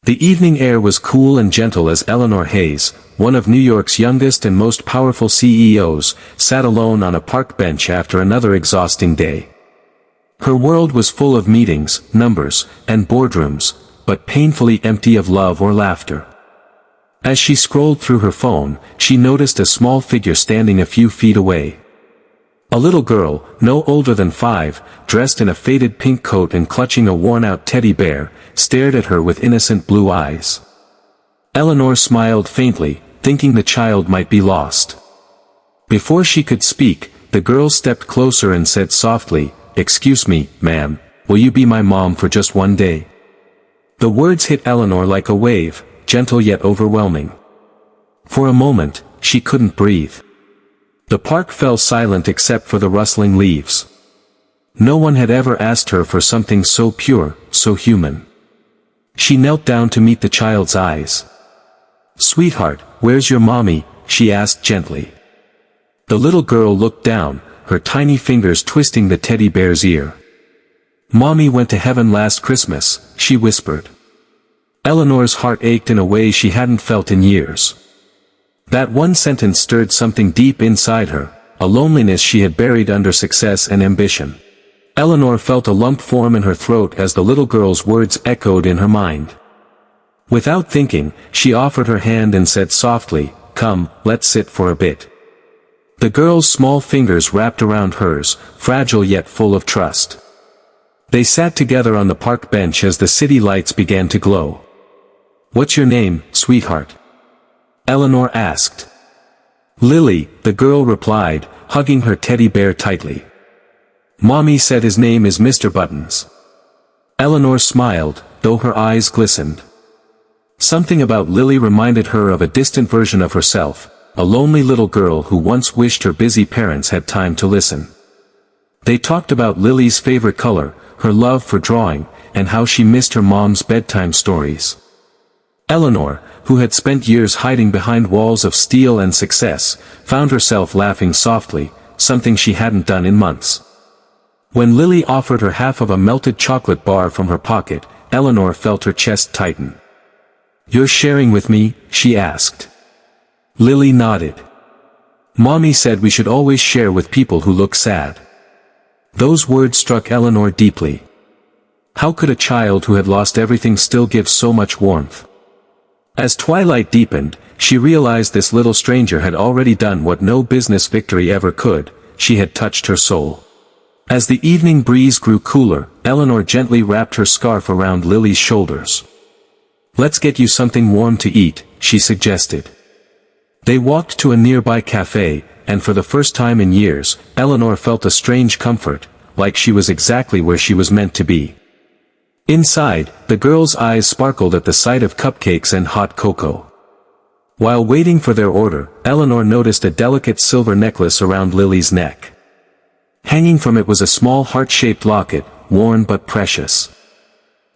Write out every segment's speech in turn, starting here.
The evening air was cool and gentle as Eleanor Hayes, one of New York's youngest and most powerful CEOs, sat alone on a park bench after another exhausting day. Her world was full of meetings, numbers, and boardrooms, but painfully empty of love or laughter. As she scrolled through her phone, she noticed a small figure standing a few feet away. A little girl, no older than 5, dressed in a faded pink coat and clutching a worn-out teddy bear, stared at her with innocent blue eyes. Eleanor smiled faintly, thinking the child might be lost. Before she could speak, the girl stepped closer and said softly, "Excuse me, ma'am, will you be my mom for just one day?" The words hit Eleanor like a wave, gentle yet overwhelming. For a moment, she couldn't breathe. The park fell silent except for the rustling leaves. No one had ever asked her for something so pure, so human. She knelt down to meet the child's eyes. "Sweetheart, where's your mommy?" she asked gently. The little girl looked down, her tiny fingers twisting the teddy bear's ear. "Mommy went to heaven last Christmas," she whispered. Eleanor's heart ached in a way she hadn't felt in years. That one sentence stirred something deep inside her, a loneliness she had buried under success and ambition. Eleanor felt a lump form in her throat as the little girl's words echoed in her mind. Without thinking, she offered her hand and said softly, "Come, let's sit for a bit." The girl's small fingers wrapped around hers, fragile yet full of trust. They sat together on the park bench as the city lights began to glow. "What's your name, sweetheart?" Eleanor asked. "Lily," the girl replied, hugging her teddy bear tightly. "Mommy said his name is Mr. Buttons." Eleanor smiled, though her eyes glistened. Something about Lily reminded her of a distant version of herself, a lonely little girl who once wished her busy parents had time to listen. They talked about Lily's favorite color, her love for drawing, and how she missed her mom's bedtime stories. Eleanor, who had spent years hiding behind walls of steel and success, found herself laughing softly, something she hadn't done in months. When Lily offered her half of a melted chocolate bar from her pocket, Eleanor felt her chest tighten. "You're sharing with me?" she asked. Lily nodded. "Mommy said we should always share with people who look sad." Those words struck Eleanor deeply. How could a child who had lost everything still give so much warmth? As twilight deepened, she realized this little stranger had already done what no business victory ever could, she had touched her soul. As the evening breeze grew cooler, Eleanor gently wrapped her scarf around Lily's shoulders. "Let's get you something warm to eat," she suggested. They walked to a nearby cafe, and for the first time in years, Eleanor felt a strange comfort, like she was exactly where she was meant to be. Inside, the girl's eyes sparkled at the sight of cupcakes and hot cocoa. While waiting for their order, Eleanor noticed a delicate silver necklace around Lily's neck. Hanging from it was a small heart-shaped locket, worn but precious.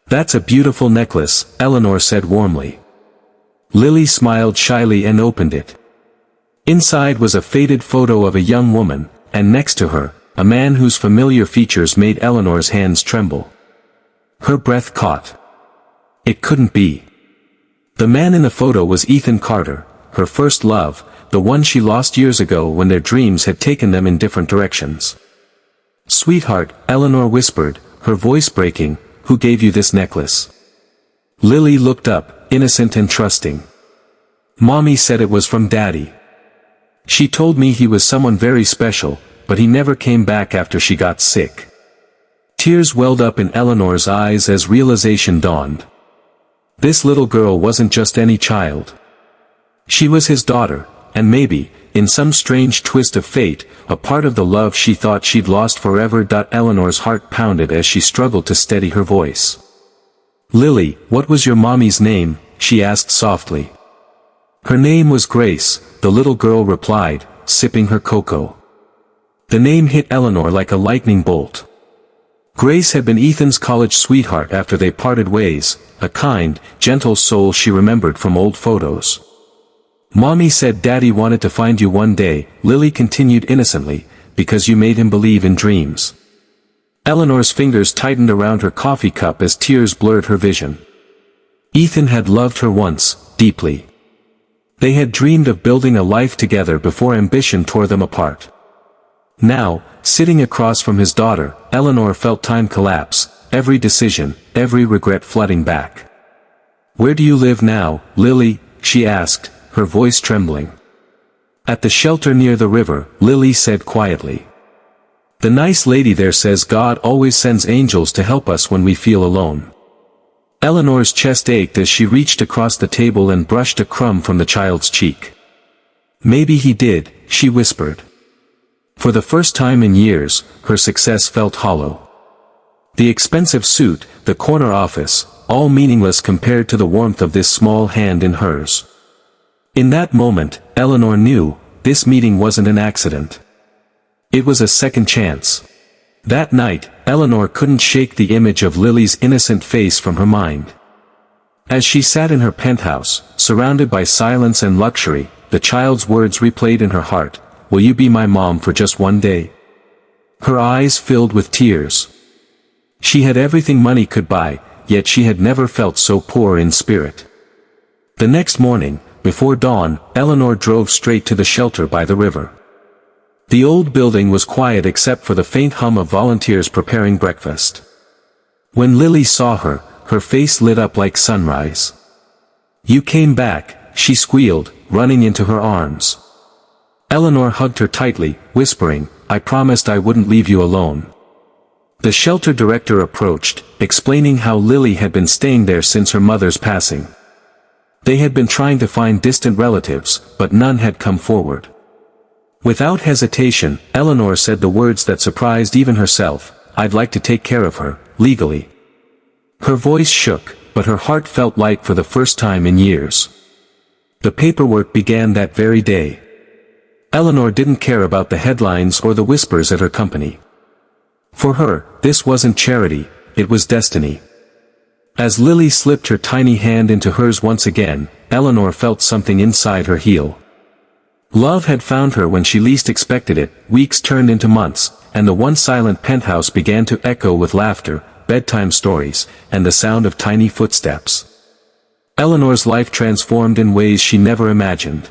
"That's a beautiful necklace," Eleanor said warmly. Lily smiled shyly and opened it. Inside was a faded photo of a young woman, and next to her, a man whose familiar features made Eleanor's hands tremble. Her breath caught. It couldn't be. The man in the photo was Ethan Carter, her first love, the one she lost years ago when their dreams had taken them in different directions. "Sweetheart," Eleanor whispered, her voice breaking, "who gave you this necklace?" Lily looked up, innocent and trusting. "Mommy said it was from Daddy. She told me he was someone very special, but he never came back after she got sick." Tears welled up in Eleanor's eyes as realization dawned. This little girl wasn't just any child. She was his daughter, and maybe, in some strange twist of fate, a part of the love she thought she'd lost forever. Eleanor's heart pounded as she struggled to steady her voice. "Lily, what was your mommy's name?" she asked softly. "Her name was Grace," the little girl replied, sipping her cocoa. The name hit Eleanor like a lightning bolt. Grace had been Ethan's college sweetheart after they parted ways, a kind, gentle soul she remembered from old photos. "Mommy said Daddy wanted to find you one day," Lily continued innocently, "because you made him believe in dreams." Eleanor's fingers tightened around her coffee cup as tears blurred her vision. Ethan had loved her once, deeply. They had dreamed of building a life together before ambition tore them apart. Now, sitting across from his daughter, Eleanor felt time collapse, every decision, every regret flooding back. "Where do you live now, Lily?" she asked, her voice trembling. "At the shelter near the river," Lily said quietly. "The nice lady there says God always sends angels to help us when we feel alone." Eleanor's chest ached as she reached across the table and brushed a crumb from the child's cheek. "Maybe he did," she whispered. For the first time in years, her success felt hollow. The expensive suit, the corner office, all meaningless compared to the warmth of this small hand in hers. In that moment, Eleanor knew, this meeting wasn't an accident. It was a second chance. That night, Eleanor couldn't shake the image of Lily's innocent face from her mind. As she sat in her penthouse, surrounded by silence and luxury, the child's words replayed in her heart, "Will you be my mom for just one day?" Her eyes filled with tears. She had everything money could buy, yet she had never felt so poor in spirit. The next morning, before dawn, Eleanor drove straight to the shelter by the river. The old building was quiet except for the faint hum of volunteers preparing breakfast. When Lily saw her, her face lit up like sunrise. "You came back," she squealed, running into her arms. Eleanor hugged her tightly, whispering, "I promised I wouldn't leave you alone." The shelter director approached, explaining how Lily had been staying there since her mother's passing. They had been trying to find distant relatives, but none had come forward. Without hesitation, Eleanor said the words that surprised even herself, "I'd like to take care of her, legally." Her voice shook, but her heart felt light for the first time in years. The paperwork began that very day. Eleanor didn't care about the headlines or the whispers at her company. For her, this wasn't charity, it was destiny. As Lily slipped her tiny hand into hers once again, Eleanor felt something inside her heal. Love had found her when she least expected it. Weeks turned into months, and the once silent penthouse began to echo with laughter, bedtime stories, and the sound of tiny footsteps. Eleanor's life transformed in ways she never imagined.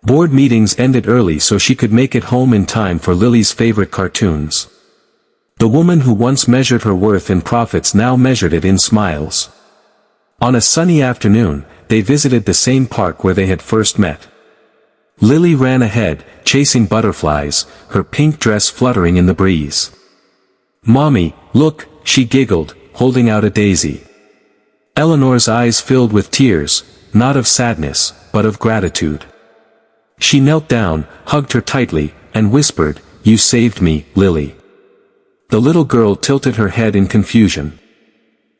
Board meetings ended early so she could make it home in time for Lily's favorite cartoons. The woman who once measured her worth in profits now measured it in smiles. On a sunny afternoon, they visited the same park where they had first met. Lily ran ahead, chasing butterflies, her pink dress fluttering in the breeze. "Mommy, look," she giggled, holding out a daisy. Eleanor's eyes filled with tears, not of sadness, but of gratitude. She knelt down, hugged her tightly, and whispered, "You saved me, Lily." The little girl tilted her head in confusion.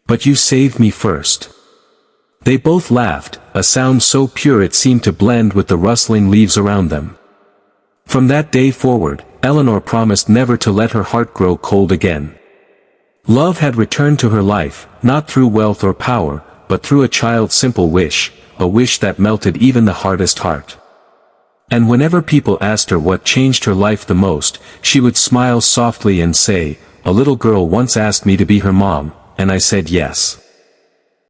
"But you saved me first." They both laughed, a sound so pure it seemed to blend with the rustling leaves around them. From that day forward, Eleanor promised never to let her heart grow cold again. Love had returned to her life, not through wealth or power, but through a child's simple wish, a wish that melted even the hardest heart. And whenever people asked her what changed her life the most, she would smile softly and say, "A little girl once asked me to be her mom, and I said yes."